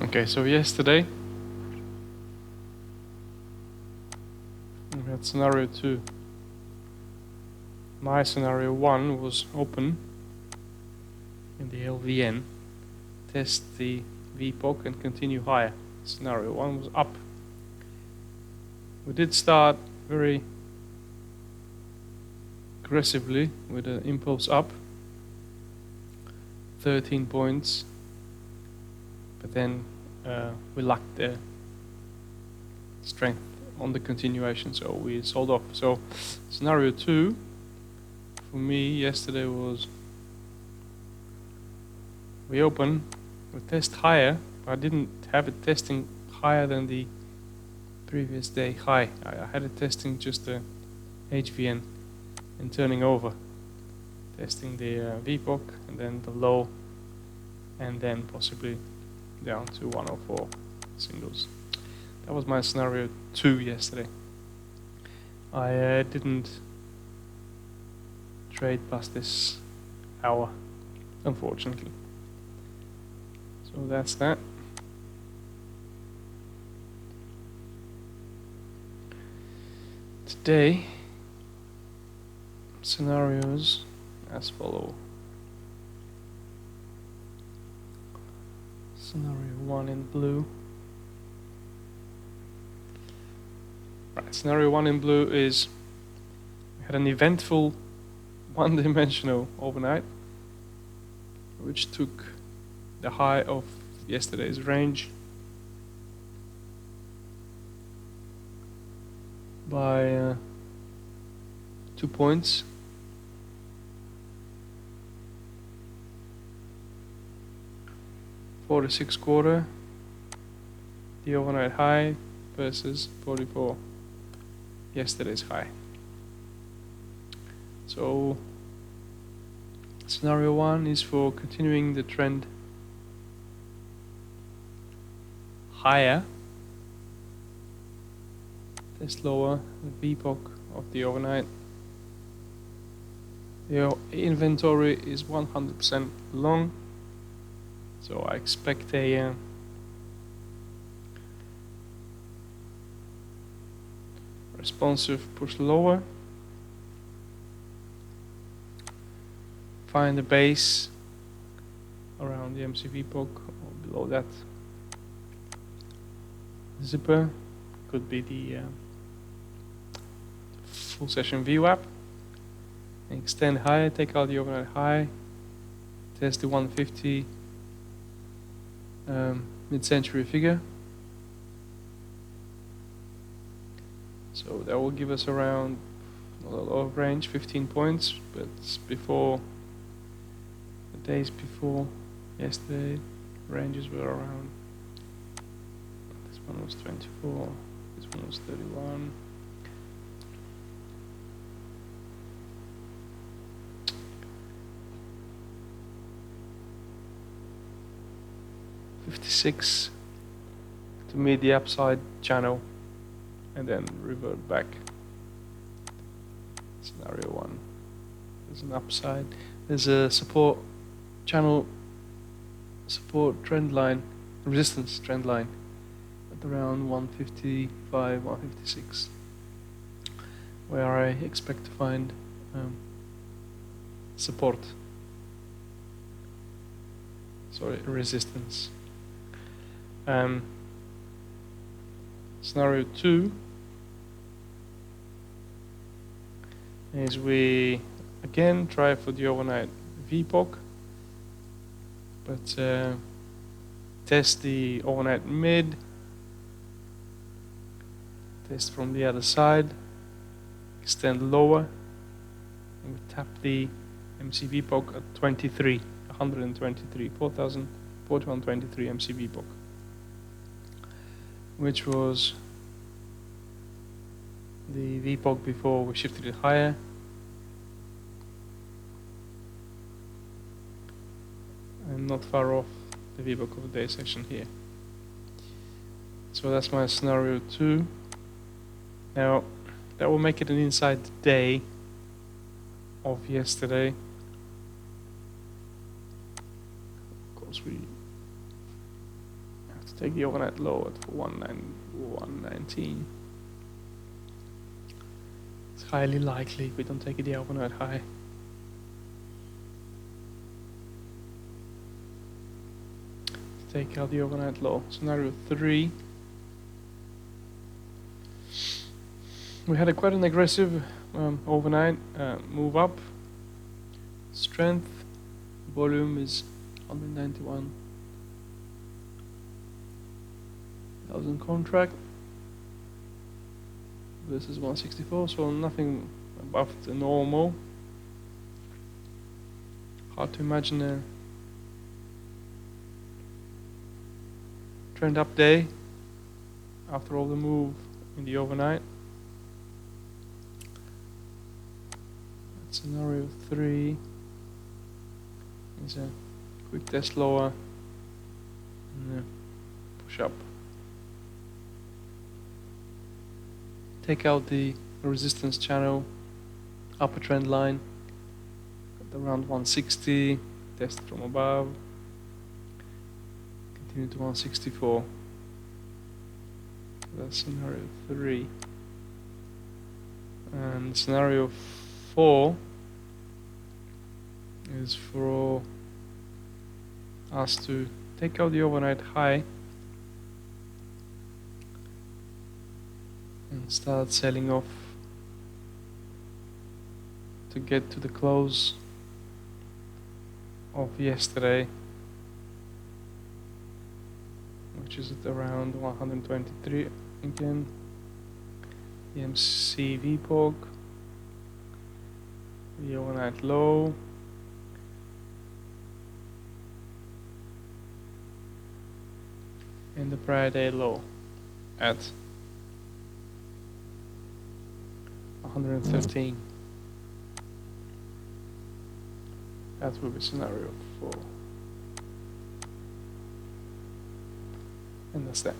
Okay, so yesterday we had scenario 2. My scenario 1 was open in the LVN, test the VPOC and continue higher. Scenario 1 was up. We did start very aggressively with an impulse up, 13 points, but then we lacked the strength on the continuation, so we sold off. So scenario 2 for me yesterday was we open, we test higher, but I didn't have it testing higher than the previous day high. I had it testing just the HVN and turning over, testing the VPOC and then the low, and then possibly down to 104 singles. That was my scenario 2 yesterday. I didn't trade past this hour, unfortunately. So that's that. Today, scenarios as follow. Scenario 1 in blue. Right, scenario 1 in blue is we had an eventful one-dimensional overnight, which took the high of yesterday's range by 2 points. $46.25, the overnight high versus 44, yesterday's high. So scenario 1 is for continuing the trend higher, test lower, the VPOC of the overnight. The inventory is 100% long, so I expect a responsive push lower. Find the base around the MCV VPOC or below that. Zipper could be the full session VWAP. Extend higher, take out the overnight high, test the 150 mid-century figure. So that will give us around a lot of range, 15 points, but before the days before yesterday, ranges were around, this one was 24, this one was 31. $56 to meet the upside channel and then revert back. Scenario 1. There's an upside. There's a support channel, support trend line, resistance trend line at around 155, 156, where I expect to find support. Sorry, resistance. Scenario 2 is we again try for the overnight VPOC, but test the overnight mid, test from the other side, extend lower, and we tap the MCV VPOC at 23, 123, 4123 MCV VPOC, which was the VPOC before we shifted it higher. And not far off the VPOC of the day section here. So that's my scenario 2. Now that will make it an inside day of yesterday. Of course we have To take the overnight low at 119. It's highly likely we don't take the overnight high. To take out the overnight low. Scenario 3. We had quite an aggressive overnight move up. Strength, volume is 191,000 contract versus 164, so nothing above the normal. Hard to imagine a trend up day after all the move in the overnight. Scenario 3 is a quick test lower and a push up. Take out the resistance channel, upper trend line at around 160, test from above, continue to 164. That's scenario 3. And scenario 4 is for us to take out the overnight high and start selling off to get to the close of yesterday, which is at around 123 again. The MCV POG, the overnight low, and the prior day low at 113. That will be scenario 4. And that's that.